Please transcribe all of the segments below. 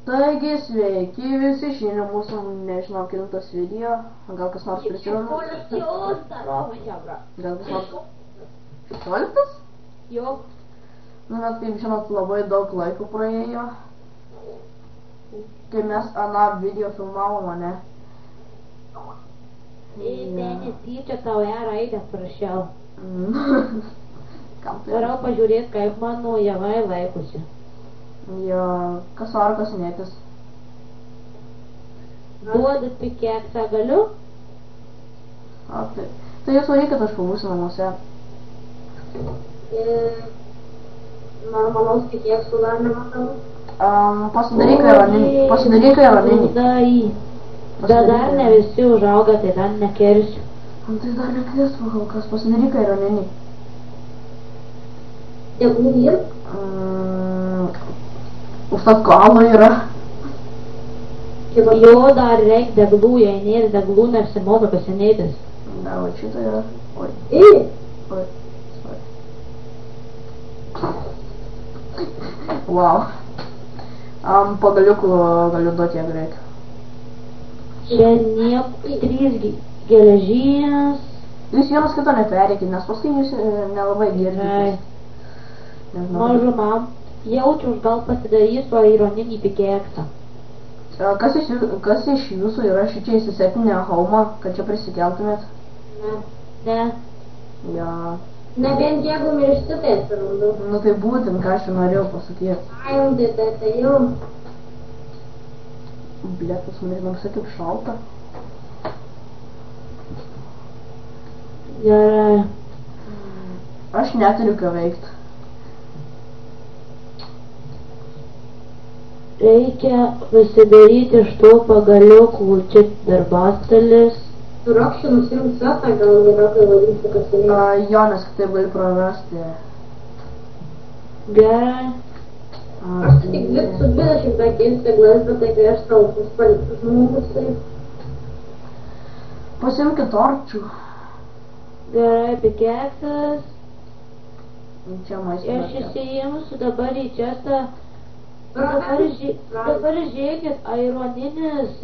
Taigi, sveiki visi, šiandien mūsų, nežinau, kilintas video, gal kas nors prisimena? 16 daroma, hebra. Gal kas nors 16? Jo. Nu, bet kaip žinot, labai daug laiko praėjo, kai mes aną video filmavom, ne? Ten netyčia tau raidę prašiau. Kam tai? Varau pažiūrėti, kaip mano javai laikosi. Jo, kas varo kasinėtis? Duodat pikeksą galiu? A, tai. Tai jūs varykit, aš pabūsiu namuose. Normalaus pikeksų dar nematau. Pasidaryk aeroninį. Bet dar ne visi užauga, tai dar nekersiu. Tai dar nekris, kol kas, pasidaryk aeroninį. Deglų vyr? Užtat kalo yra. Jo dar reik deglų, jei nėra deglų, neapsimoka kasinėtis. Ne, va šitą yra. Oi. Oi. Wow. Pagaliukų galiu duoti, jeigu reikia. Čia nieko 3 geležies. Jūs vienas kito neperėkit, nes paskui jūs nelabai girdite. Mažumam. Jaučiu, gal pasidarysiu aeroninį pikeksą. Kas iš jūsų yra šičia įsisetinę haumą, kad čia prisikeltumėt? Ne. Ja. Nebent jeigu miršti, tai atsirandu. Nu tai būtent, ką aš norėjau pasakyti. Ai, tai jau. Blet, pas mane namuose kaip šalta. Gerai. Aš neturiu ką veikt. Reikia pasidaryti iš to pagaliukų, čia darbastalis. Surakščiu nusimt setą, gal yra, kai varysi kasinėti. Jo, nes kitaip gali prarasti. Gerai. Aš tik su 25 steglas, bet tai kai aš tau palikti žmogus, tai... Pasimkit torčių. Gerai, pikeksas. Čia maistą. Aš įsijimsiu dabar į čestą. Dabar žiūrėkit, aeroninis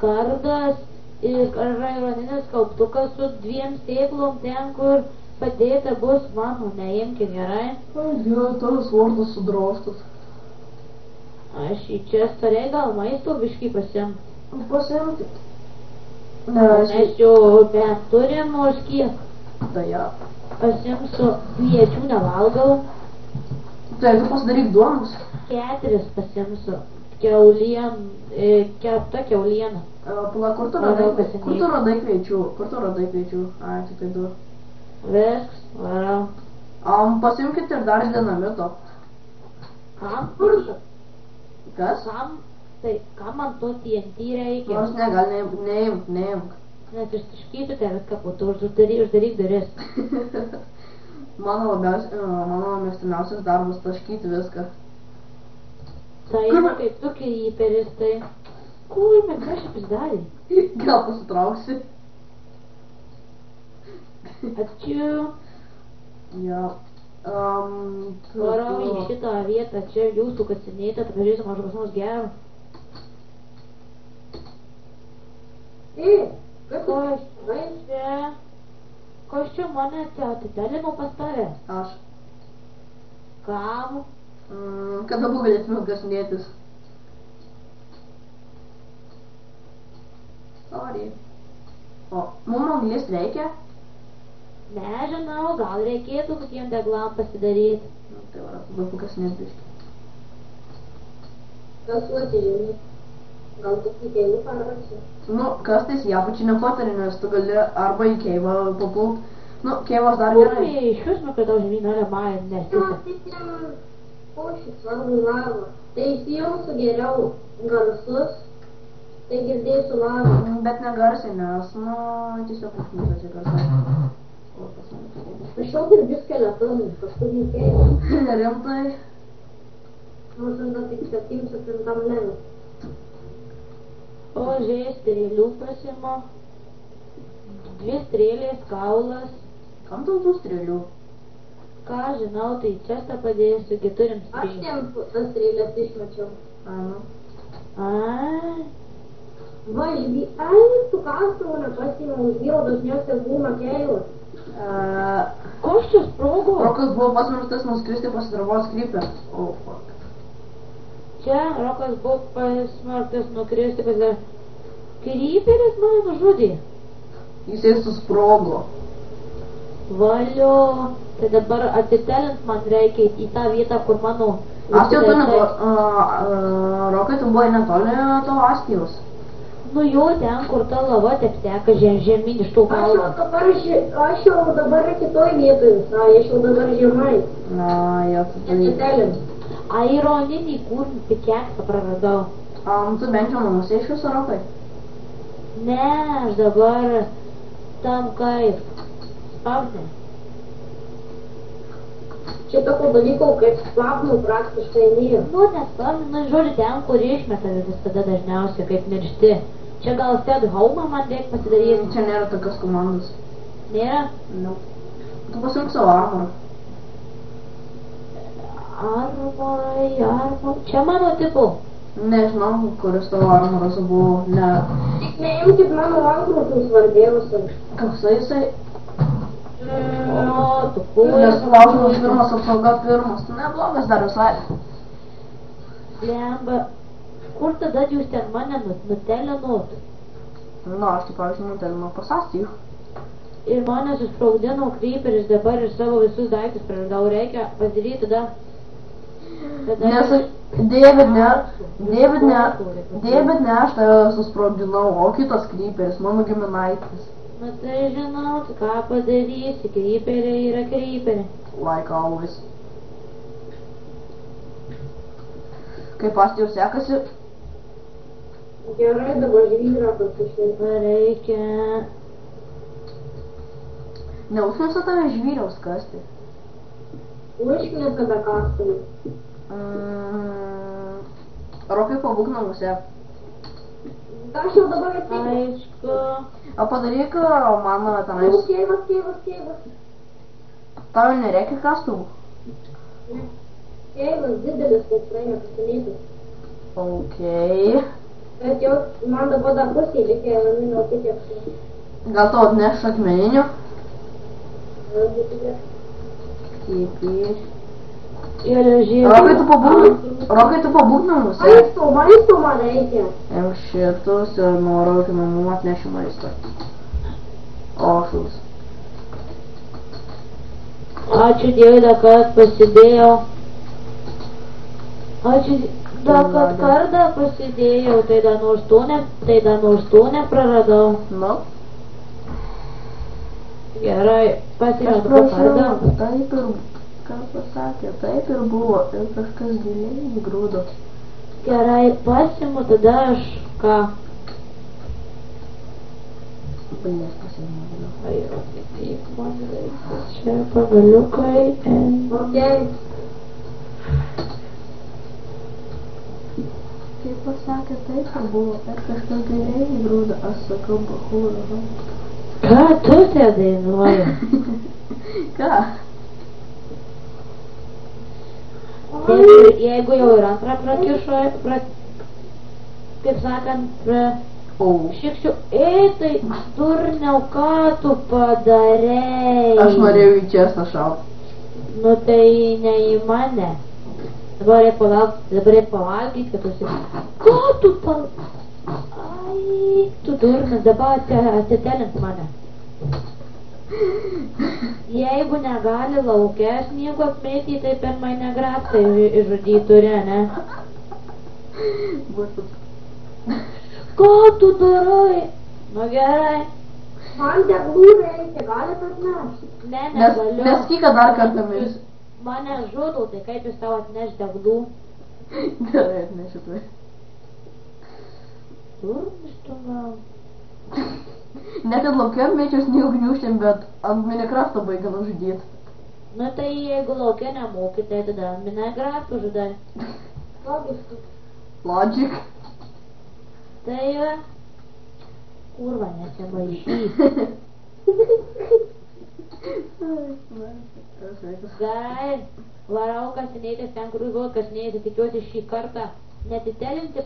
kardas ir aeroninis kauptukas su 2 sėklom ten, kur padėta bus mano, neimkit, gerai? Jo, tavas vardas sudroštas. Aš į čestą gal maisto biškį pasiimt. Pasimkit. Mes jau bent turim nors kiek. Tai ja. Pasimsiu, kviečių nevalgau. Tai tu pasidaryk duonos. 4 pasimsiu. Kepta kiauliena. Pala, kur tu radai kviečių? Ai, tik tai 2. Visks, varau. Pasimkit ir dar dinamito. Kam? Kas? Kam? Tai, kam man to TNT reikia? Nors negal, neimk. Net ištaškytų te viską po to, uždaryk duris. Mano mėgstamiausias darbas taškyti viską. Tai kaip tu kryperis, tai... Kurme, ką aš pasidarė? Gal pasitrauksi? Ačiū. Jo. Varau į šitą vietą, čia jūsų kasinėtą, atvažiuosim aš kas nors gero. Kas čia mane atidalino pas tave? Aš. Kam? Kada buvo galėtume kasinėtis? Sorry. O, mum anglis reikia? Nežinau, gal reikėtų kokiem deglam pasidaryti. Tai va, tada pakasinėt biškį. Kasuoti jauni. Gal tik į keivų parvačiu. Nu, kas tais japučių nepatari, nes tu gali arba į keivą papult. Nu, keivas dar gerai. Iš vis man kada žemyn yra maja nesisa. Pošis, vargu lava. Tai įsijungsiu geriau garsus, tai girdėsiu lavą. Bet negarsiai, nes, nu, tiesiog užknysiuosi garsai. Aš jau dirbiu skeletonui, kažkur į keivą. Rimtai? Nors tada tik 7 levį. O žiūrėjai, strėlių pasima. 2 strėlės, kaulas. Kam tau tų strėlių? Ką žinau, tai čia tą padėsiu, 4 Aš strėlės. ten tas strėlės išmečiau. Anu. Ai, Va, ai, tu kastuvų nepasiėmiau už vyro, dažniausiai būna keilas. kas čia sprogo? Rokas buvo pasmerktas nuskristi pasidarbuos krypę. Oh, fuck. Čia Rokas buvo pasmerktas nukristi pas Kryperis mane nužudė. Jisai susprogo. Valio, tai dabar atitelint man reikia į tą vietą, kur mano... Astijų tu netoli, Rokai tu buvai netoli to Astijos. Nu jo, ten, kur ta lava taip teka žemyn iš tų kalnų. Aš jau dabar kitoj vietoj visai, aš jau dabar žemai. Na, jau tu tai... Atitelint. Aironinį kūrinį pikeksą praradau. Tu bent jau namuose iš viso, Rokai? Ne, aš dabar tam kaip spavne. Čia tokio dalyko, kaip spavnų praktiškai nėra. Nu, nespavne, nu, žodžiu, ten, kur išmeta visada dažniausiai, kaip miršti. Čia gal step home man reikia pasidaryti. Čia nėra tokios komandos. Nėra? No. Tu pasirink savo armorą. Armorai. Čia mano tipo. Nežinau, kuris tavo armoras buvo, ne... Tik neimkit mano antrūkių svarbiausiai. Koksai jisai? O, tu kūrė. Nesulaužimas pirmas, apsauga pirmas. Neblogas dar visai. Lemba. Kur tada jūs ten mane nutelinot? Nu, aš tai pavyzdžiui nutelinau pas Astijų. Ir mane susprogdino Kryperis dabar ir savo visus daiktus praradau. Reikia pasidaryti tada... Nes David ne, aš tave susprogdinau, o kitas Kryperis, mano giminaitis. Na tai žinau, tai ką padarysi, Kryperiai yra Kryperiai. Like always. Kaip Astijų sekasi? Gerai, dabar žvyra pasišveikia. Reikia... Neužknisa tave žvyriaus kasti. Užknisa be kastuvų. Rokai pabūk namuose. Aš jau dabar atsiprašau. Aišku. O padaryk man tenais. Keivas. Tau nereikia kastuvų. Keivas didelis, kaip praeina pasinėtis. Okei. Bet jau man dabar dar pusė reikia minio tikėti. Gal tau atneš akmeninių? Kaip ir... Rokai tu pabūk namuose. Maisto man reikia. Jau šitus ir noriu iki namų atnešiu maistą. O, šus. Ačiū Dievui, kad pasidėjau. Ačiū, kad kardą pasidėjau, tai dar nors to nepraradau. Nu? Gerai, pasirinkau kardą. Taip ir, ką pasakė, taip ir buvo, ir kažkas giliai įgrūdo. Gerai, pasimu, tada aš ką? Bailės pasirinkimu. Ai, kaip man reikia, čia pagaliukai. Okay. Kaip pasakė, taip ir buvo, ir kažkas giliai įgrūdo, aš sakau, bahūra. Ką tu te dainuoji? Ką? Jeigu jau ir antrą prakišo, kaip sakant, šikščių, tai durniau, ką tu padarei? Aš norėjau į česną šaut. Nu tai ne į mane. Dabar reikia pavalgyti, kad tu esi. Ką tu Ai, tu durnas, dabar atitelink mane. Jeigu negali lauke sniego apmėtyti, tai per mane grasą išžudyti turi, ne? Ką tu darai? Nu gerai. Man deglų reikia, galit atnešti? Ne, negaliu. Neskyka dar kartą mis. Mane žudau, tai kaip jis tau atneš deglų? Gerai, atnešiu tai. Durnis tu gal. Net ir laukia mėčiaus neugniuštėm, bet ant Minecrafto baigia nužudyti. Nu tai jeigu laukia nemoki, tai tada ant Minecrafto žudai. Logiškai. Logic. Tai kurva nesimaišy. Gerai, varau kasinėtis ten, kur jūs buvo kasinėtis, tikiuosi šį kartą netitelinti.